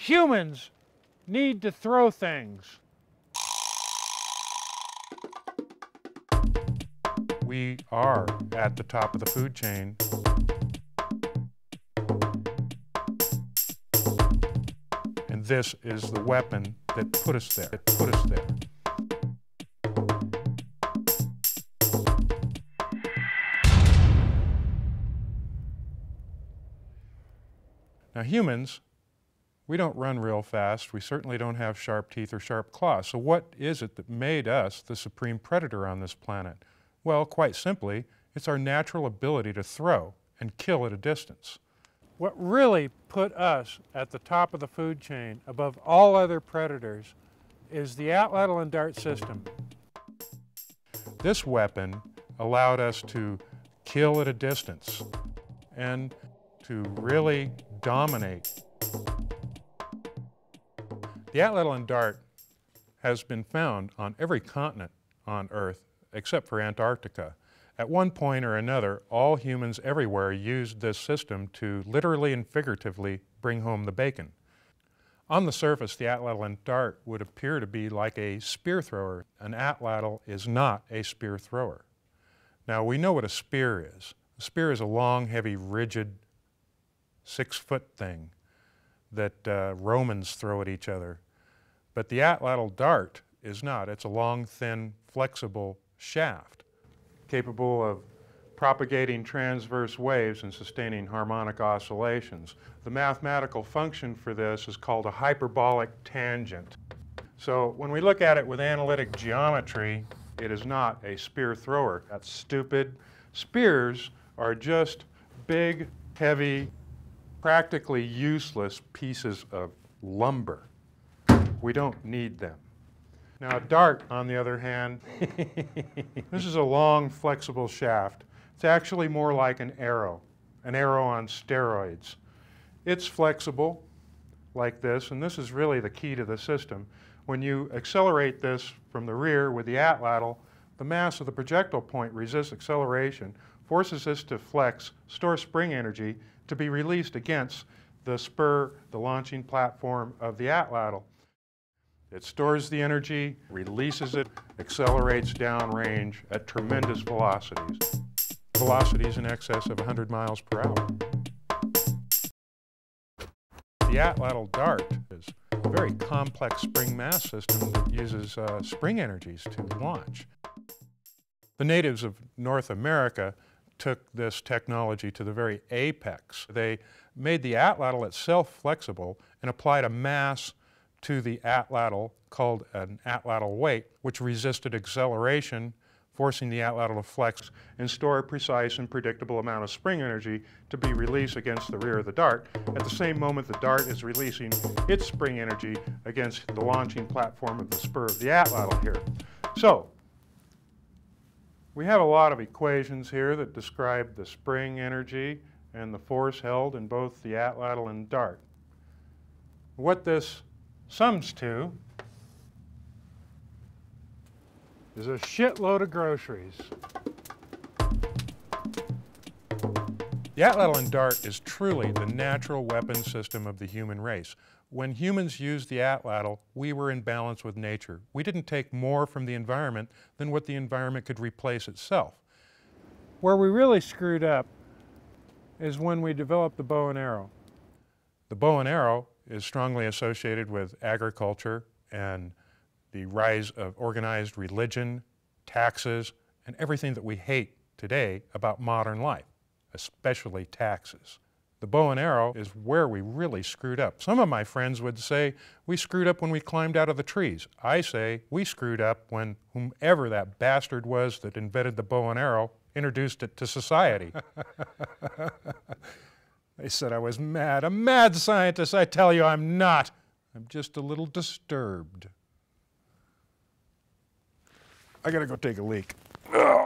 Humans need to throw things. We are at the top of the food chain. And this is the weapon that put us there. Now humans, we don't run real fast. We certainly don't have sharp teeth or sharp claws. So what is it that made us the supreme predator on this planet? Well, quite simply, it's our natural ability to throw and kill at a distance. What really put us at the top of the food chain above all other predators is the atlatl and dart system. This weapon allowed us to kill at a distance and to really dominate. The atlatl and dart has been found on every continent on Earth except for Antarctica. At one point or another, all humans everywhere used this system to literally and figuratively bring home the bacon. On the surface, the atlatl and dart would appear to be like a spear thrower. An atlatl is not a spear thrower. Now, we know what a spear is. A spear is a long, heavy, rigid, 6-foot thing that Romans throw at each other. But the atlatl dart is not. It's a long, thin, flexible shaft capable of propagating transverse waves and sustaining harmonic oscillations. The mathematical function for this is called a hyperbolic tangent. So when we look at it with analytic geometry, it is not a spear thrower. That's stupid. Spears are just big, heavy, practically useless pieces of lumber. We don't need them. Now a dart, on the other hand, this is a long, flexible shaft. It's actually more like an arrow on steroids. It's flexible like this, and this is really the key to the system. When you accelerate this from the rear with the atlatl, the mass of the projectile point resists acceleration, forces this to flex, store spring energy to be released against the spur, the launching platform of the atlatl. It stores the energy, releases it, accelerates downrange at tremendous velocities. Velocities in excess of 100 miles per hour. The atlatl dart is a very complex spring mass system that uses spring energies to launch. The natives of North America took this technology to the very apex. They made the atlatl itself flexible and applied a mass to the atlatl called an atlatl weight, which resisted acceleration, forcing the atlatl to flex and store a precise and predictable amount of spring energy to be released against the rear of the dart. At the same moment, the dart is releasing its spring energy against the launching platform of the spur of the atlatl here. So, we have a lot of equations here that describe the spring energy and the force held in both the atlatl and dart. What this sums to is a shitload of groceries. The atlatl and dart is truly the natural weapon system of the human race. When humans used the atlatl, we were in balance with nature. We didn't take more from the environment than what the environment could replace itself. Where we really screwed up is when we developed the bow and arrow. The bow and arrow is strongly associated with agriculture and the rise of organized religion, taxes, and everything that we hate today about modern life, especially taxes. The bow and arrow is where we really screwed up. Some of my friends would say we screwed up when we climbed out of the trees. I say we screwed up when whomever that bastard was that invented the bow and arrow introduced it to society. They said I was mad. A mad scientist, I tell you I'm not. I'm just a little disturbed. I gotta go take a leak. Ugh.